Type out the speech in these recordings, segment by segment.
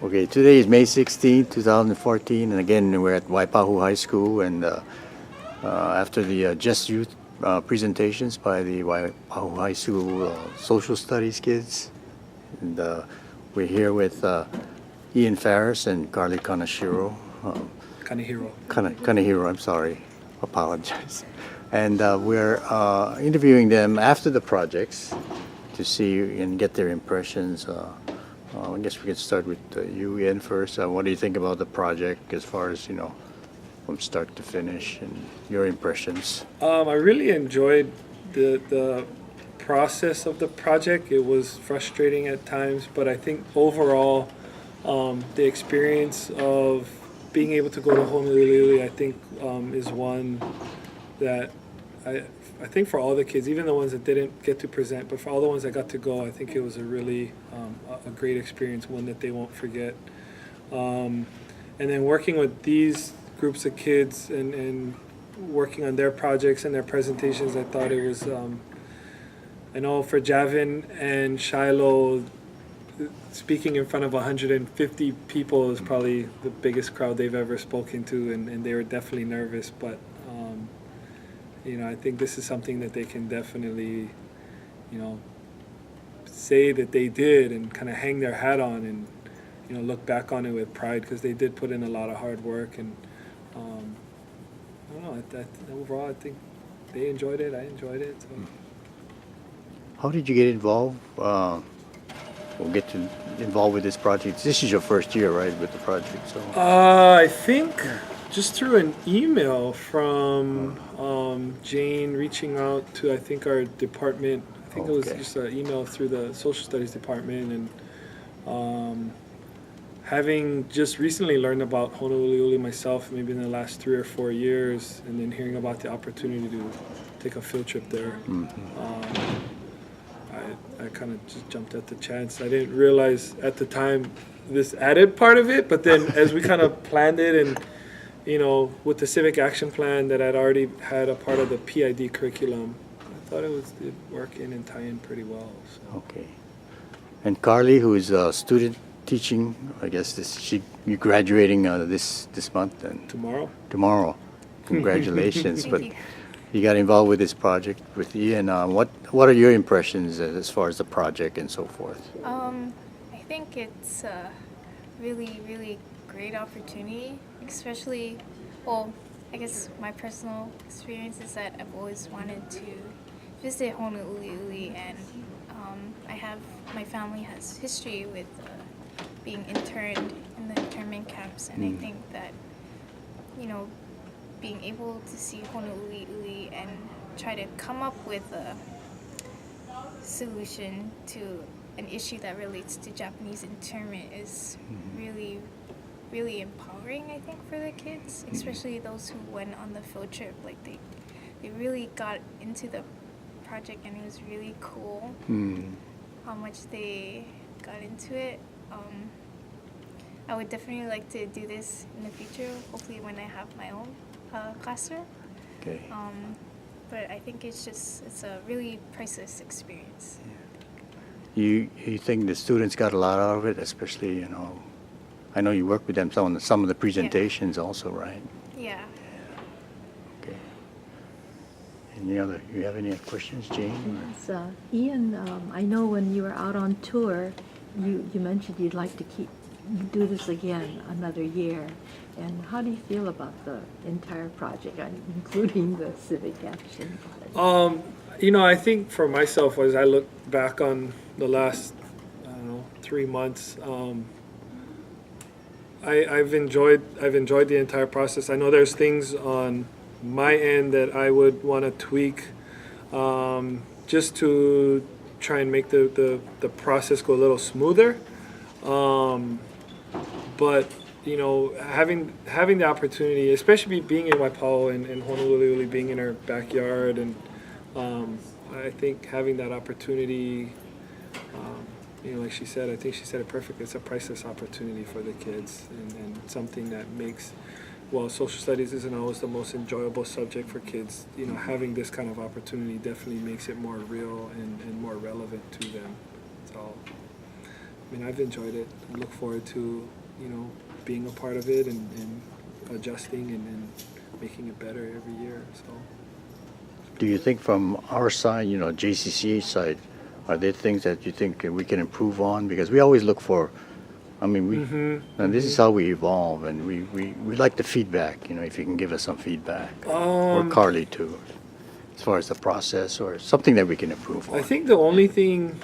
Okay, today is May 16th, 2014, and again we're at Waipahu High School, and after the Just Youth presentations by the Waipahu High School Social Studies kids, and we're here with Ian Farris and Carly Kanashiro. Kanehiro. Kanehiro, I'm sorry, apologize. And we're interviewing them after the projects to see and get their impressions. I guess we could start with you, Ian, first. What do you think about the project as far as, from start to finish and your impressions? I really enjoyed the process of the project. It was frustrating at times, but I think overall, the experience of being able to go to Honolulu, I think, is one that I think for all the kids, even the ones that didn't get to present, but for all the ones that got to go, I think it was a really a great experience, one that they won't forget. And then working with these groups of kids and working on their projects and their presentations, I thought it was, I know for Javin and Shiloh, speaking in front of 150 people is probably the biggest crowd they've ever spoken to, and they were definitely nervous, but I think this is something that they can definitely, say that they did and kind of hang their hat on and, look back on it with pride, because they did put in a lot of hard work. And I don't know, overall I think they enjoyed it, I enjoyed it. So. How did you get involved? Involved with this project? This is your first year, right, with the project? So. I think just through an email from Jane reaching out to, I think, our department. I think it was just an email through the social studies department, and having just recently learned about Honolulu myself, maybe in the last 3 or 4 years, and then hearing about the opportunity to take a field trip there. I kind of just jumped at the chance. I didn't realize at the time this added part of it, but then as we kind of planned it, and with the civic action plan that I'd already had a part of the PID curriculum, I thought it'd work in and tie in pretty well. So. Okay. And Carly, who is a student teaching, I guess you're graduating this month and Tomorrow. Congratulations. Thank But you. you got involved with this project with Ian. What are your impressions as far as the project and so forth? I think it's a really, really great opportunity, especially, well, I guess my personal experience is that I've always wanted to visit Honolulu, and my family has history with being interned in the internment camps, and I think that, being able to see Honolulu and try to come up with a solution to an issue that relates to Japanese internment is really, really empowering, I think, for the kids, especially those who went on the field trip. Like they really got into the project, and it was really cool how much they got into it. I would definitely like to do this in the future, hopefully when I have my own classroom. Okay. But I think it's a really priceless experience. You think the students got a lot out of it, especially, I know you work with them on some of the presentations also, right? Yeah. Okay. You have any questions, Jane? Yes, Ian, I know when you were out on tour, you mentioned you'd like to do this again another year. And how do you feel about the entire project, including the civic action part? I think for myself, as I look back on the last, 3 months, I've enjoyed the entire process. I know there's things on my end that I would want to tweak, just to try and make the process go a little smoother. But having the opportunity, especially being in Waipahu and Honolulu, being in our backyard, and I think having that opportunity, like she said, I think she said it perfectly. It's a priceless opportunity for the kids, and something that makes, while social studies isn't always the most enjoyable subject for kids, having this kind of opportunity definitely makes it more real and more relevant to them. So I mean, I've enjoyed it. I look forward to, being a part of it and adjusting and making it better every year. So. Do you think from our side, JCCA side, are there things that you think we can improve on? Because we always look for, and this is how we evolve, and we like the feedback, if you can give us some feedback. Or Carly too, as far as the process or something that we can improve on. I think the only thing,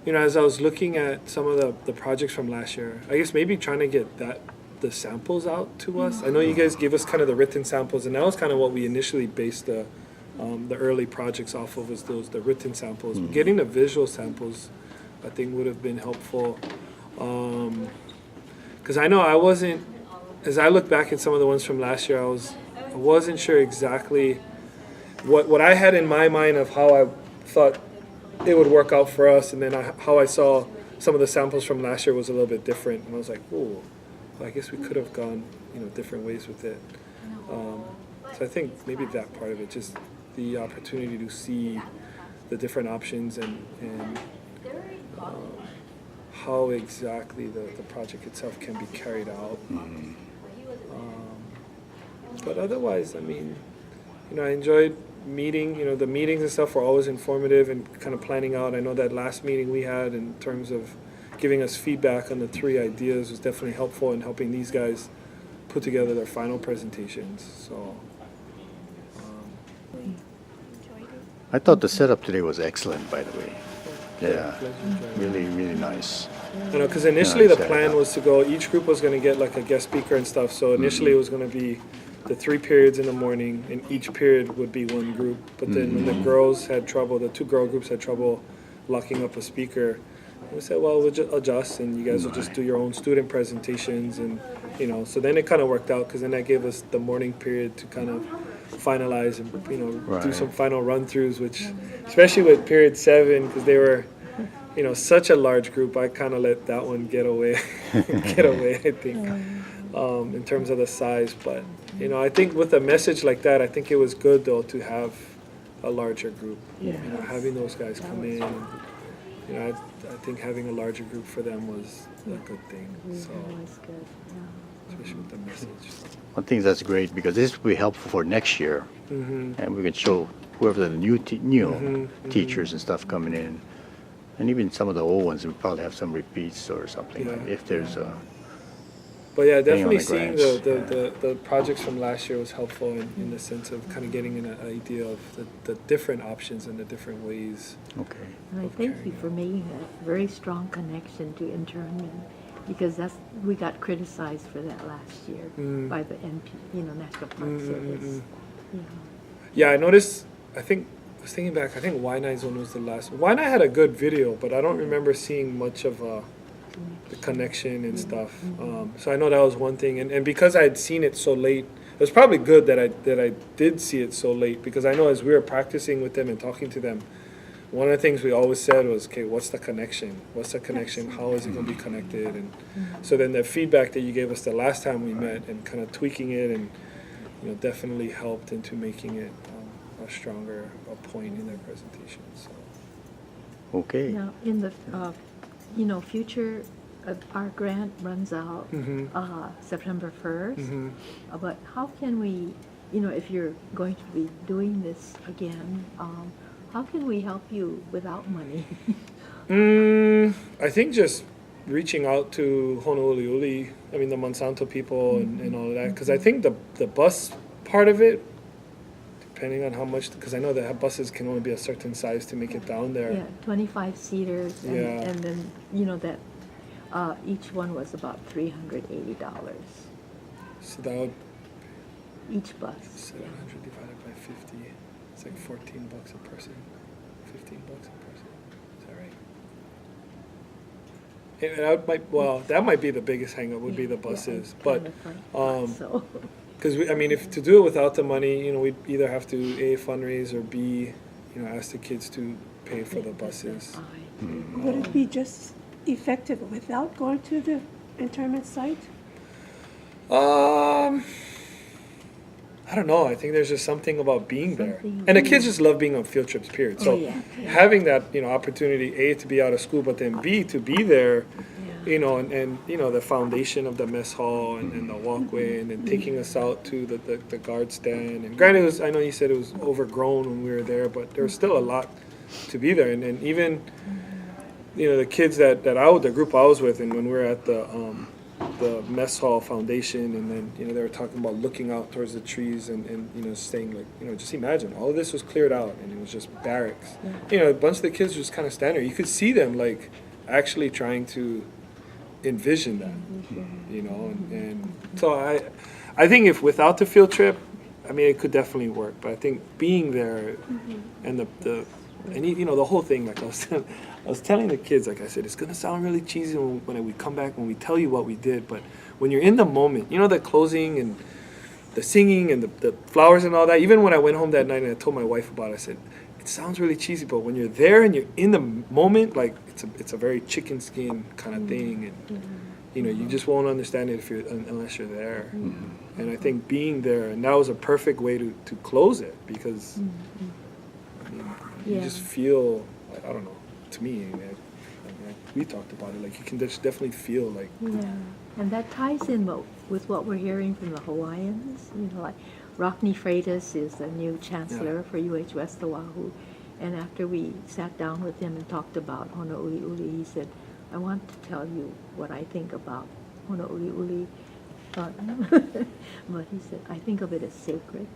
as I was looking at some of the projects from last year, I guess maybe trying to get the samples out to us. I know you guys gave us kind of the written samples, and that was kind of what we initially based the early projects off of, was the written samples. Getting the visual samples, I think, would have been helpful. Because I know I wasn't, as I look back at some of the ones from last year, I wasn't sure exactly what I had in my mind of how I thought it would work out for us, and then how I saw some of the samples from last year was a little bit different, and I was like, oh, well, I guess we could have gone different ways with it. So I think maybe that part of it, just the opportunity to see the different options and how exactly the project itself can be carried out. But otherwise, I mean, I enjoyed meeting. The meetings and stuff were always informative and kind of planning out. I know that last meeting we had in terms of giving us feedback on the 3 ideas was definitely helpful in helping these guys put together their final presentations. So. Enjoyed it. I thought the setup today was excellent, by the way. Yeah, really, really nice. Because initially the Yeah, plan yeah. was to go, each group was going to get like a guest speaker and stuff. So initially it was going to be the 3 periods in the morning, and each period would be one group. But then when the girls had trouble, the 2 girl groups had trouble locking up a speaker, we said, well, we'll just adjust, and you guys will just do your own student presentations. And, so then it kind of worked out, because then that gave us the morning period to kind of finalize and, do Right. some final run-throughs, which, especially with period 7, because they were, such a large group, I kind of let that one get away, I think, in terms of the size. But, I think with a message like that, I think it was good, though, to have a larger group. Having those guys come in. I think having a larger group for them was a good thing. So, That was good, yeah. especially with the message. I think that's great because this will be helpful for next year, and we can show whoever the new teachers and stuff coming in, and even some of the old ones. We probably have some repeats or something if there's a. But yeah, Depending on definitely the seeing grants, the projects from last year was helpful in the sense of kind of getting an idea of the different options and the different ways. Okay. And I thank you for making a very strong connection to internment, because we got criticized for that last year by the National Park Service. Yeah. Yeah, I noticed. I was thinking back. I think Y9's one was the last. Y9 had a good video, but I don't remember seeing much of the connection and stuff. So I know that was one thing, and because I had seen it so late, it was probably good that I did see it so late, because I know as we were practicing with them and talking to them, one of the things we always said was, okay, what's the connection? What's the connection? How is it going to be connected? And so then the feedback that you gave us the last time we met and kind of tweaking it and definitely helped into making it a stronger point in their presentation. So. Okay. Now, in the future, our grant runs out September 1st. But how can we, if you're going to be doing this again, how can we help you without money? I think just reaching out to Honolulu, the Monsanto people and all of that, because I think the bus part of it, depending on how much, because I know that buses can only be a certain size to make it down there. Yeah, 25 seaters, and then that each one was about $380. So that would Each bus. 700 divided by 50. It's like $14 a person. $15 a person. Is that right? That might be the biggest hang-up, would be the buses. But because if to do it without the money, we'd either have to A, fundraise, or B, ask the kids to pay for the buses. Would it be just effective without going to the internment site? I don't know. I think there's just something about being there, Something- and the kids just love being on field trips. Period. So Oh, yeah. having that, opportunity, A, to be out of school, but then B, to be there, and the foundation of the mess hall and the walkway, and then taking us out to the guard stand. And granted, I know you said it was overgrown when we were there, but there was still a lot to be there. And even the kids the group I was with, and when we were at the mess hall foundation, and then they were talking about looking out towards the trees and saying, like, just imagine all of this was cleared out and it was just barracks. A bunch of the kids just kind of stand there. You could see them like actually trying to envision that, and so I think if without the field trip, I mean, it could definitely work, but I think being there and the whole thing, like I was telling the kids, like I said, it's gonna sound really cheesy when we come back, when we tell you what we did, but when you're in the moment, the closing and the singing and the flowers and all that. Even when I went home that night and I told my wife about it, I said, it sounds really cheesy, but when you're there and you're in the moment, like it's a very chicken skin kind of thing, and you just won't understand it unless you're there. And I think being there, and that was a perfect way to close it, because you just feel, I don't know, to me, we talked about it, like you can just definitely feel like. Yeah, and that ties in with what we're hearing from the Hawaiians. Like Rockne Freitas is the new chancellor for UH West Oahu, and after we sat down with him and talked about Honouliuli, he said, I want to tell you what I think about Honouliuli. But he said, I think of it as sacred.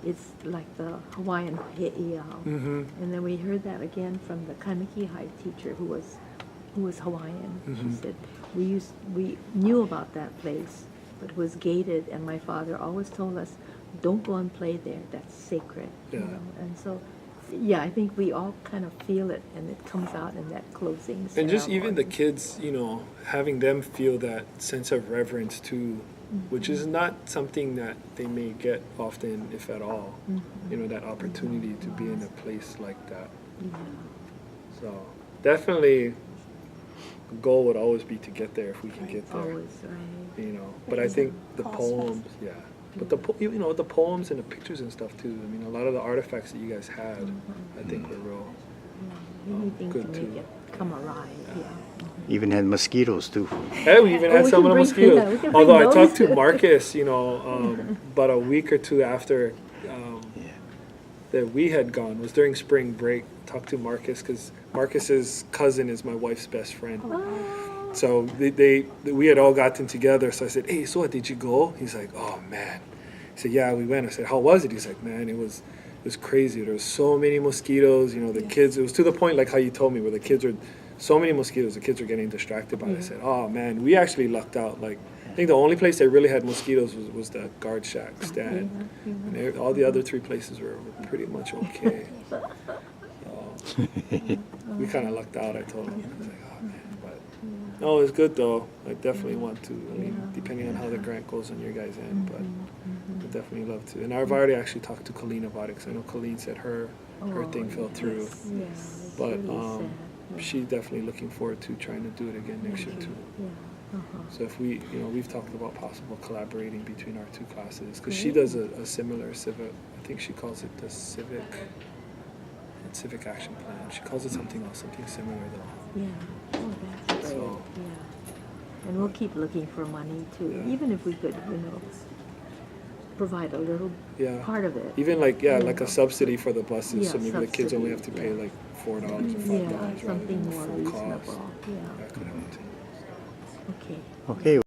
It's like the Hawaiian he'iau. And then we heard that again from the Kaneki High teacher who was Hawaiian. She said, we knew about that place, but it was gated, and my father always told us, don't go and play there, that's sacred. And so, I think we all kind of feel it, and it comes out in that closing ceremony. And just even the kids, having them feel that sense of reverence too, which is not something that they may get often, if at all. That opportunity to be in a place like that. So definitely, the goal would always be to get there if we can get there. Always, right. But I think the poems, but the the poems and the pictures and stuff too. I mean, a lot of the artifacts that you guys had, I think were real. Anything good to make too. it come alive, Even had mosquitoes too. Hey, we even had we some can of the bring- mosquitoes. we can bring Although I those. talked to Marcus, about a week or two after that we had gone, was during spring break. Talked to Marcus because Marcus's cousin is my wife's best friend. So we had all gotten together. So I said, hey, so what, did you go? He's like, oh man. He said, yeah, we went. I said, how was it? He's like, man, it was crazy. There was so many mosquitoes. The kids. It was to the point like how you told me, where the kids were so many mosquitoes. The kids were getting distracted by it. I said, oh man, we actually lucked out. Like, I think the only place that really had mosquitoes was the guard shack stand. And all the other three places were pretty much okay. So we kind of lucked out. I told him. I was like, oh man, but no, it's good though. I definitely want to. I mean, depending on how the grant goes on your guys' end, but I definitely love to. And I've already actually talked to Colleen about it, because I know Colleen said her thing fell through. Yeah, it's But really sad. she's definitely looking forward to trying to do it again next year too. So if we've talked about possible collaborating between our two classes, because she does a similar civic, I think she calls it the civic action plan. She calls it something else, something similar though. Yeah. Oh, that's great. So- Yeah. And we'll keep looking for money too, Yeah. even if we could, provide a little part of it. Even like a subsidy for the buses, so Yeah, maybe the kids only have to subsidy, pay like $4 or $5 Yeah, rather something than the more full cost. reasonable. Yeah. That could help too. Okay. Okay.